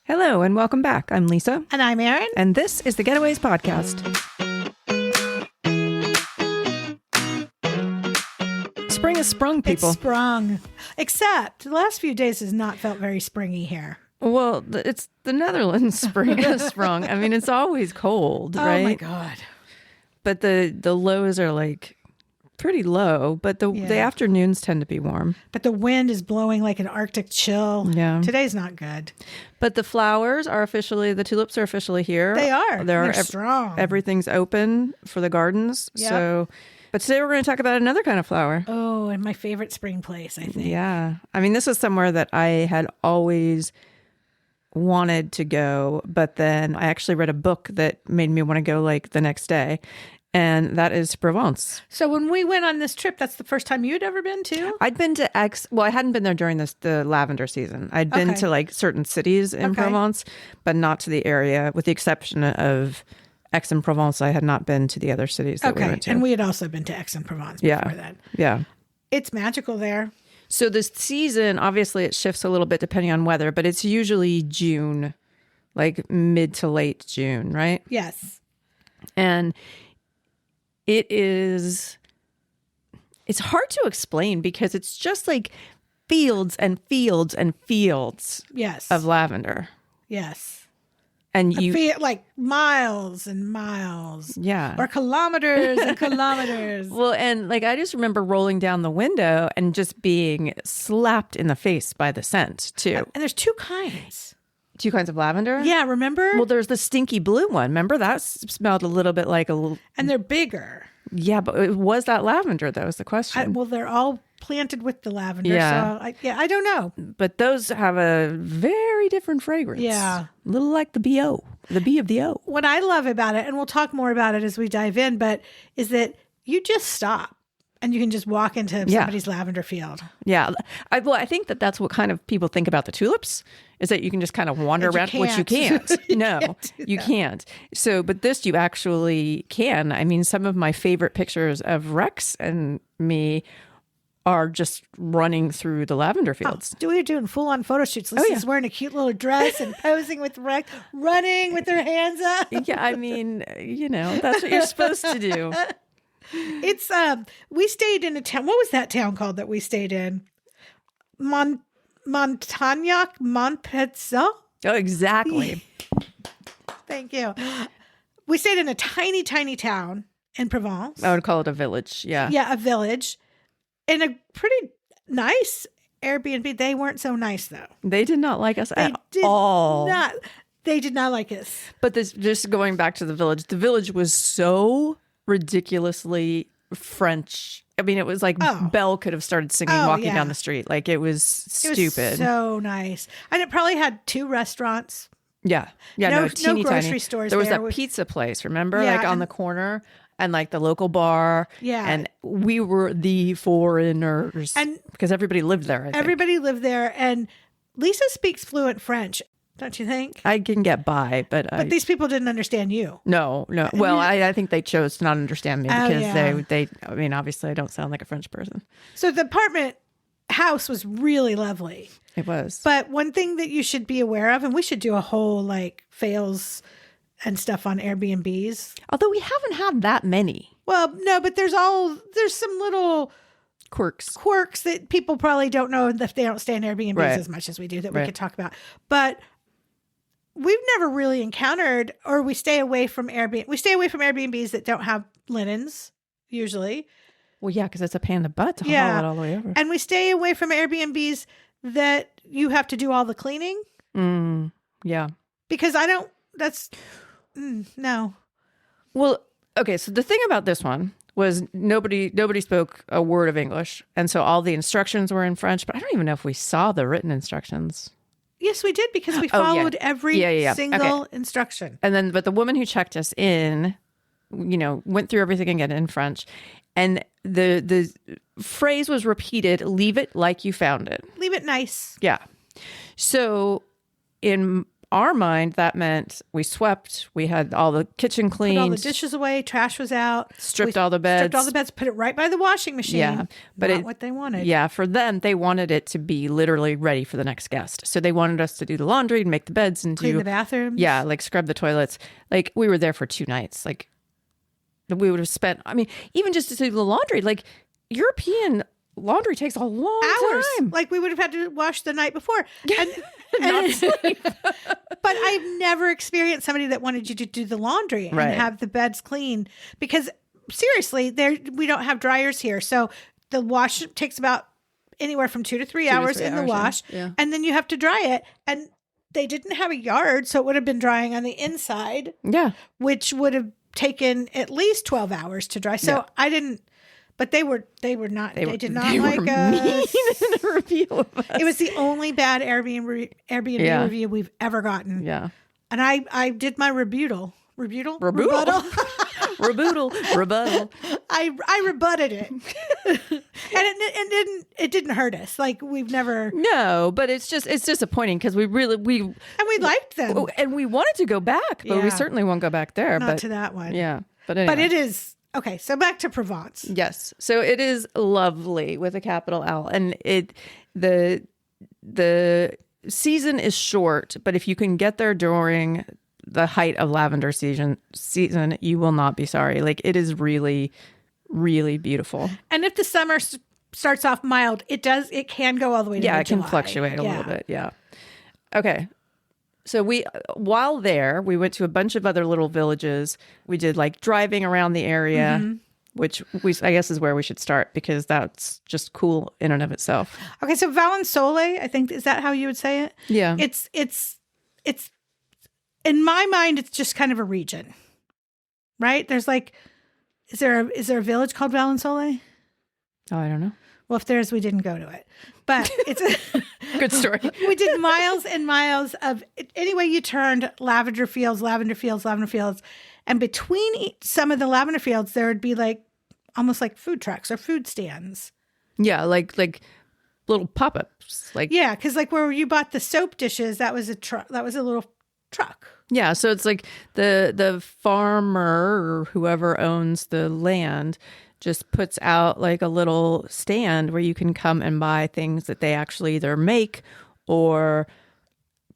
Hello and welcome back. I'm Lisa. And I'm Erin. And this is the Getaways Podcast. Spring has sprung, people. It's sprung. Except the last few days has not felt very springy here. Well, it's the Netherlands spring has sprung. I mean, it's always cold, right? Oh my God. But the lows are like pretty low, but the afternoons tend to be warm. But the wind is blowing like an Arctic chill. Yeah. Today's not good. But the flowers are the tulips are officially here. They are. They're strong. Everything's open for the gardens. Yep. But today we're going to talk about another kind of flower. Oh, and my favorite spring place, I think. Yeah. I mean, this is somewhere that I had always wanted to go, but then I actually read a book that made me want to go like the next day. And that is Provence. So when we went on this trip, that's the first time you'd ever been to? I'd been to I hadn't been there during the lavender season. I'd been to like certain cities in Provence, but not to the area, with the exception of Aix-en-Provence. I had not been to the other cities that we went to. And we had also been to Aix-en-Provence before that. Yeah. It's magical there. So this season, obviously it shifts a little bit depending on weather, but it's usually June, like mid to late June, right? Yes. And it's hard to explain because it's just like fields and fields and fields of lavender. Yes. And like miles and miles. Yeah. Or kilometers and kilometers. Well, and like I just remember rolling down the window and just being slapped in the face by the scent too. And there's two kinds. Two kinds of lavender? Yeah, remember? Well, there's the stinky blue one. Remember that smelled a little bit like And they're bigger. Yeah, but was that lavender though is the question. Well, they're all planted with the lavender. Yeah. So I don't know. But those have a very different fragrance. Yeah. A little like the B.O., the B of the O. What I love about it, and we'll talk more about it as we dive in, but is that you just stop and you can just walk into somebody's lavender field. Yeah. I think that's what kind of people think about the tulips, is that you can just kind of wander around, which you can't. No, you can't. So, but this you actually can. I mean, some of my favorite pictures of Rex and me are just running through the lavender fields. We're doing full-on photo shoots. Lisa's wearing a cute little dress and posing with Rex, running with her hands up. Yeah, I mean, that's what you're supposed to do. It's we stayed in a town. What was that town called that we stayed in? Montagnac, Montpezat. Oh, exactly. Thank you. We stayed in a tiny, tiny town in Provence. I would call it a village. Yeah. Yeah, a village. In a pretty nice Airbnb. They weren't so nice though. They did not like us at all. They did not like us. But this, just going back to the village was so ridiculously French. I mean, it was like Belle could have started singing walking down the street. Like it was stupid. It was so nice. And it probably had 2 restaurants. Yeah. Yeah. No teeny grocery tiny stores. There was that pizza place, remember? Yeah, like on the corner, and like the local bar. Yeah. And we were the foreigners. And because everybody lived there. I think. Everybody lived there. And Lisa speaks fluent French. Don't you think? I can get by, but these people didn't understand you. No. Well, I think they chose to not understand me because they. I mean, obviously, I don't sound like a French person. So the apartment house was really lovely. It was. But one thing that you should be aware of, and we should do a whole like fails and stuff on Airbnbs. Although we haven't had that many. Well, no, but there's some little quirks that people probably don't know if they don't stay in Airbnbs as much as we do that we could talk about. But we've never really encountered, or we stay away from Airbnbs that don't have linens, usually. Well, yeah, because it's a pain in the butt to haul it all the way over. And we stay away from Airbnbs that you have to do all the cleaning. Yeah. Because no. Well, okay, so the thing about this one was nobody spoke a word of English. And so all the instructions were in French, but I don't even know if we saw the written instructions. Yes, we did, because we followed every single instruction. And then, but the woman who checked us in, went through everything again in French. And the phrase was repeated, leave it like you found it. Leave it nice. Yeah. So in our mind, that meant we swept, we had all the kitchen cleaned. Put all the dishes away, trash was out. Stripped all the beds. Put it right by the washing machine. Yeah. But Not what they wanted. Yeah, for them, they wanted it to be literally ready for the next guest. So they wanted us to do the laundry and make the beds and Clean the bathrooms. Yeah, like scrub the toilets. Like we were there for 2 nights. Like we would have spent, I mean, even just to do the laundry, like European laundry takes a long time. Like we would have had to wash the night before. But I've never experienced somebody that wanted you to do the laundry and have the beds clean, because seriously, we don't have dryers here. So the wash takes about anywhere from 2 to 3 hours in the wash. Yeah. And then you have to dry it. And they didn't have a yard, so it would have been drying on the inside. Yeah. Which would have taken at least 12 hours to dry. So I didn't. But they did not like us. Mean in a review of us. It was the only bad Airbnb review we've ever gotten. Yeah. And I did my rebuttal. Rebuttal? Rebuttal. I rebutted it. And it didn't hurt us. Like we've never. No, but it's disappointing because we liked them. And we wanted to go back, but we certainly won't go back there. Not to that one. Yeah. But anyway. But it is. Okay, so back to Provence. Yes. So it is lovely with a capital L. And the season is short, but if you can get there during the height of lavender season, you will not be sorry. Like it is really, really beautiful. And if the summer starts off mild, it can go all the way to July. Can fluctuate a little bit. Yeah. Okay. So while there, we went to a bunch of other little villages. We did like driving around the area, which I guess is where we should start because that's just cool in and of itself. Okay, so Valensole, I think, is that how you would say it? Yeah. It's in my mind, it's just kind of a region, right? There's like, is there a village called Valensole? Oh, I don't know. Well, if there is, we didn't go to it. But it's a good story. We did miles and miles of, anyway you turned, lavender fields. And between some of the lavender fields, there would be like almost like food trucks or food stands. Yeah, like little pop-ups. Yeah, because like where you bought the soap dishes, that was a little truck. Yeah, so it's like the farmer or whoever owns the land just puts out like a little stand where you can come and buy things that they actually either make or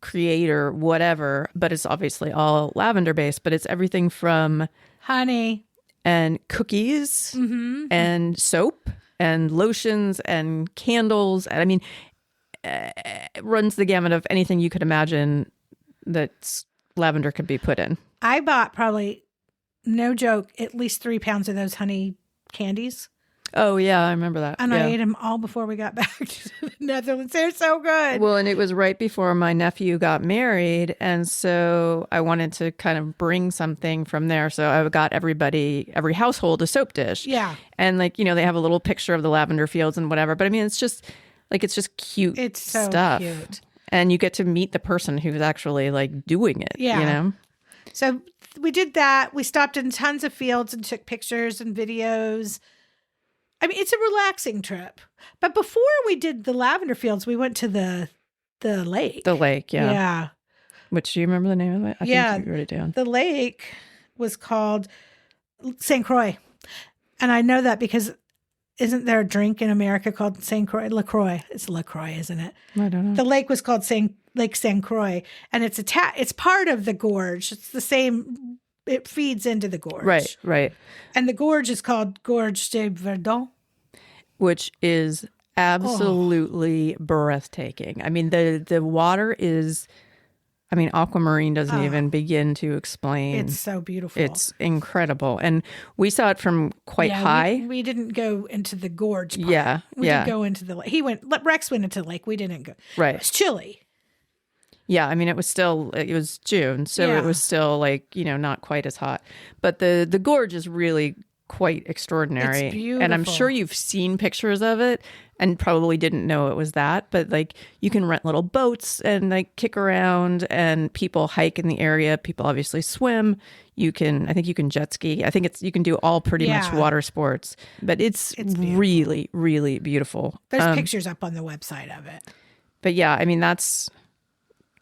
create or whatever. But it's obviously all lavender based, but it's everything from honey and cookies and soap and lotions and candles. And I mean, it runs the gamut of anything you could imagine that lavender could be put in. I bought probably, no joke, at least 3 pounds of those honey candies. Oh, yeah, I remember that. And I ate them all before we got back to the Netherlands. They're so good. Well, and it was right before my nephew got married. And so I wanted to kind of bring something from there. So I got every household a soap dish. Yeah. And like, they have a little picture of the lavender fields and whatever. But I mean, it's just cute it's so stuff. Cute. And you get to meet the person who's actually like doing it. Yeah. So we did that. We stopped in tons of fields and took pictures and videos. I mean, it's a relaxing trip. But before we did the lavender fields, we went to the lake. The lake, yeah. Yeah. Which, do you remember the name of it? I think you wrote it down. The lake was called Sainte-Croix. And I know that because isn't there a drink in America called Sainte-Croix? LaCroix. It's LaCroix, isn't it? I don't know. The lake was called Lake Sainte-Croix, and it's part of the gorge. It's the same. It feeds into the gorge. Right. And the gorge is called Gorges de Verdon, which is absolutely breathtaking. I mean, the water is, aquamarine doesn't even begin to explain. It's so beautiful. It's incredible. And we saw it from quite high. We didn't go into the gorge part. Yeah. We didn't go into the lake. Rex went into the lake. We didn't go. Right. It was chilly. Yeah, it was June, so it was still not quite as hot. But the gorge is really quite extraordinary. It's beautiful. And I'm sure you've seen pictures of it and probably didn't know it was that. But like you can rent little boats and like kick around, and people hike in the area. People obviously swim. I think you can jet ski. I think you can do all pretty much water sports. But it's really, really beautiful. There's pictures up on the website of it. But yeah,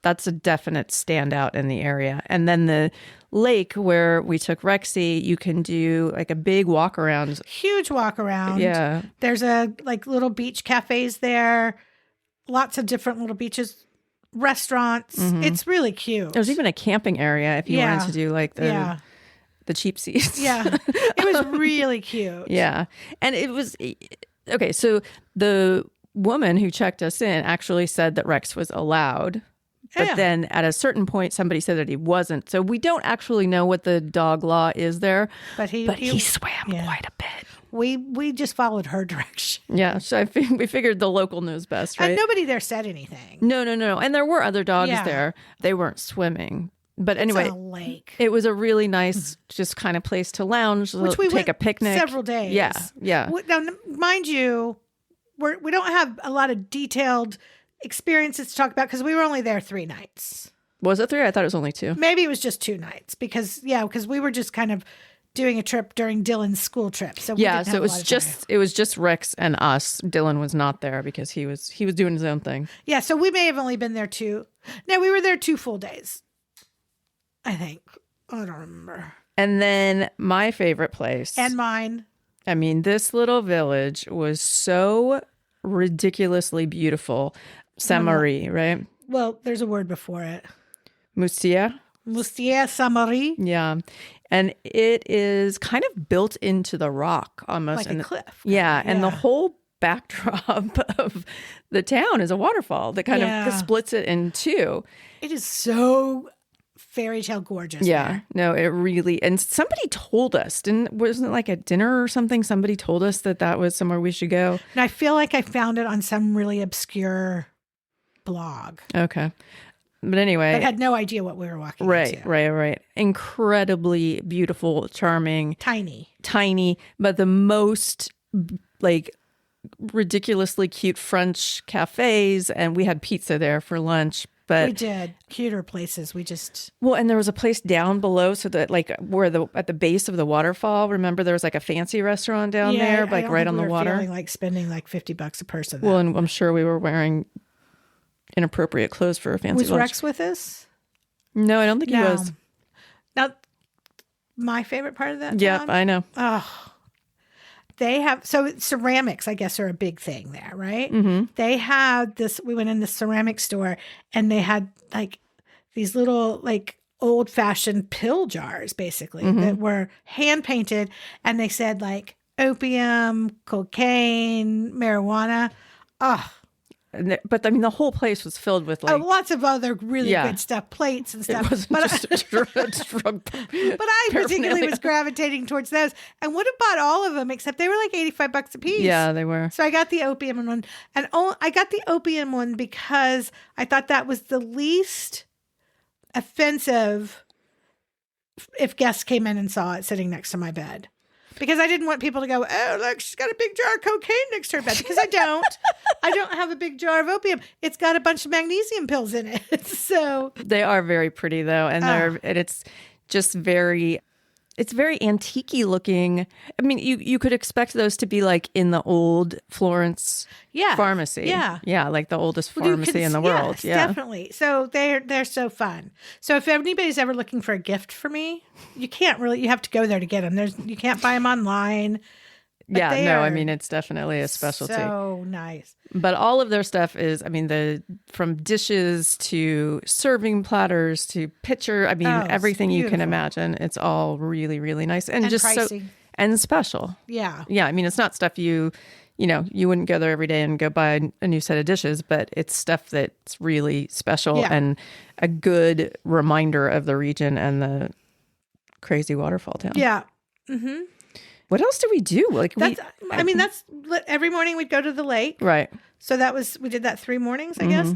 that's a definite standout in the area. And then the lake where we took Rexy, you can do like a big walk around. Huge walk around. Yeah. There's like little beach cafes there. Lots of different little beaches, restaurants. It's really cute. There's even a camping area if you wanted to do like the cheap seats. Yeah. It was really cute. Yeah. And it was, okay, so the woman who checked us in actually said that Rex was allowed. But then at a certain point, somebody said that he wasn't. So we don't actually know what the dog law is there. But he swam quite a bit. We just followed her direction. Yeah. So we figured the local knows best, right? And nobody there said anything. No. And there were other dogs there. They weren't swimming. But anyway, it's a lake. It was a really nice, just kind of place to lounge, Which we take went a picnic. Several days. Yeah. Now, mind you, we don't have a lot of detailed experiences to talk about because we were only there 3 nights. Was it 3? I thought it was only 2. Maybe it was just 2 nights because we were just kind of doing a trip during Dylan's school trip. So so it was just Rex and us. Dylan was not there because he was doing his own thing. Yeah, so we may have only been there 2. No, we were there 2 full days. I think. I don't remember. And then my favorite place. And mine. I mean, this little village was so ridiculously beautiful. Sainte-Croix, right? Well, there's a word before it. Sainte-Croix, Sainte-Croix. Yeah. And it is kind of built into the rock almost. Like a cliff. Yeah. And the whole backdrop of the town is a waterfall that kind of splits it in 2. It is so fairy tale gorgeous. Yeah. There. No, it really, and somebody told us, wasn't it like at dinner or something? Somebody told us that was somewhere we should go. And I feel like I found it on some really obscure blog. Okay. But anyway. I had no idea what we were walking into. Right. Incredibly beautiful, charming. Tiny. But the most like ridiculously cute French cafes. And we had pizza there for lunch. But we did. Cuter places. And there was a place down below, so that like at the base of the waterfall, remember there was like a fancy restaurant down there, like right on the water. Feeling like spending like $50 a person. Well, and I'm sure we were wearing inappropriate clothes for a fancy lunch. Was Rex with us? No, I don't think he was. Now, my favorite part of that town? Yep, I know. Oh. They have, so ceramics, I guess, are a big thing there, right? Mm-hmm. They had this, we went in the ceramic store and they had like these little like old fashioned pill jars, basically, that were hand painted. And they said like opium, cocaine, marijuana. Oh, But I mean, the whole place was filled with like lots of other really good stuff, plates and stuff. It wasn't just a drug. But I particularly was gravitating towards those, and would have bought all of them except they were like $85 a piece. Yeah, they were. So I got the opium one, and I got the opium one because I thought that was the least offensive if guests came in and saw it sitting next to my bed. Because I didn't want people to go, oh, look, she's got a big jar of cocaine next to her bed. Because I don't. I don't have a big jar of opium. It's got a bunch of magnesium pills in it. So they are very pretty, though. And it's just very antique-y looking. I mean, you could expect those to be like in the old Florence pharmacy. Yeah, like the oldest pharmacy in the world. Yes, definitely. So they're so fun. So if anybody's ever looking for a gift for me, you have to go there to get them. You can't buy them online. I mean, it's definitely a specialty. So nice. But all of their stuff is, I mean, from dishes to serving platters to pitcher, I mean, everything you can imagine. It's all really, really nice. And just pricey. And special. Yeah. Yeah. I mean, it's not stuff you wouldn't go there every day and go buy a new set of dishes, but it's stuff that's really special and a good reminder of the region and the crazy waterfall town. Yeah. Mm-hmm. What else do we do? Like, that's every morning we'd go to the lake. Right. So we did that 3 mornings, I guess.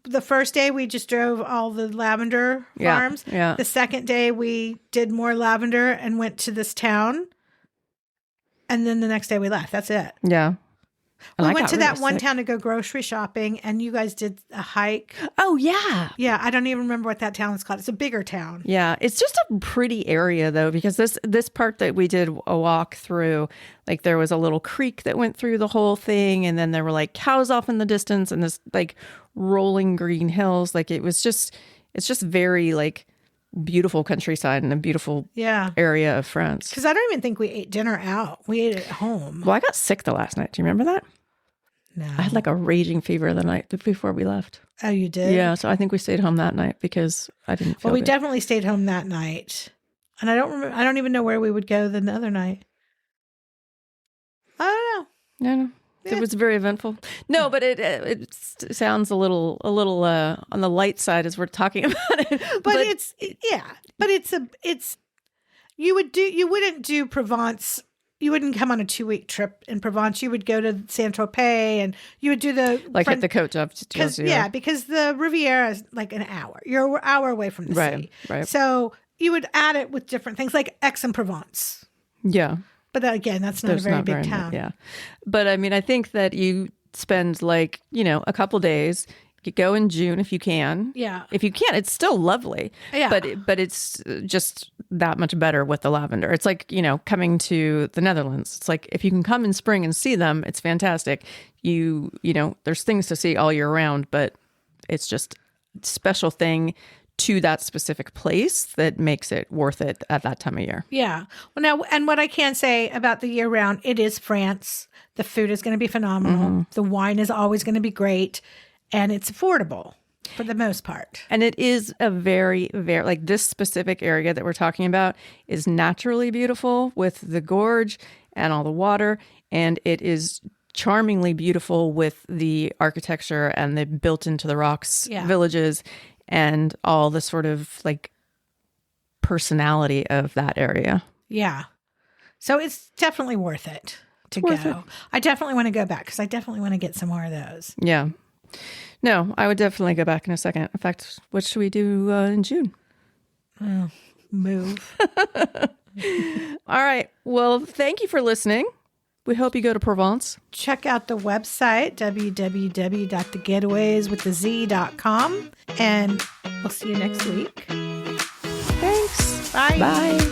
The first day we just drove all the lavender farms. Yeah. The second day we did more lavender and went to this town. And then the next day we left. That's it. Yeah. And we went to that one town to go grocery shopping, and you guys did a hike. Oh, yeah. Yeah, I don't even remember what that town is called. It's a bigger town. Yeah, it's just a pretty area, though, because this part that we did a walk through, like there was a little creek that went through the whole thing, and then there were like cows off in the distance and this like rolling green hills. Like it's just very like beautiful countryside and a beautiful area of France. Because I don't even think we ate dinner out. We ate at home. Well, I got sick the last night. Do you remember that? No. I had like a raging fever the night before we left. Oh, you did? Yeah, so I think we stayed home that night because I didn't feel Well, we good. definitely stayed home that night. And I don't even know where we would go the other night. I don't know. No. It was very eventful. No, but it sounds a little on the light side as we're talking about it. But you wouldn't do Provence. You wouldn't come on a 2-week trip in Provence. You would go to Sainte-Croix and you would do the hit the coast up. Because the Riviera is like an hour. You're an hour away from the city. Right. So you would add it with different things like Aix-en-Provence. Yeah. But again, that's not a very big town. Yeah. But I mean, I think that you spend like, a couple days. You go in June if you can. Yeah. If you can't, it's still lovely. Yeah. But it's just that much better with the lavender. It's like, coming to the Netherlands. It's like if you can come in spring and see them, it's fantastic. There's things to see all year round, but it's just a special thing to that specific place that makes it worth it at that time of year. Yeah. Well, now, and what I can say about the year round, it is France. The food is going to be phenomenal. Mm-hmm. The wine is always going to be great. And it's affordable for the most part. And it is a very, very, like this specific area that we're talking about is naturally beautiful with the gorge and all the water. And it is charmingly beautiful with the architecture and the built into the rocks villages and all the sort of like personality of that area. Yeah. So it's definitely worth it to go. I definitely want to go back because I definitely want to get some more of those. Yeah. No, I would definitely go back in a second. In fact, what should we do in June? Move. All right. Well, thank you for listening. We hope you go to Provence. Check out the website, www.thegetawayswiththez.com. And we'll see you next week. Thanks. Bye. Bye.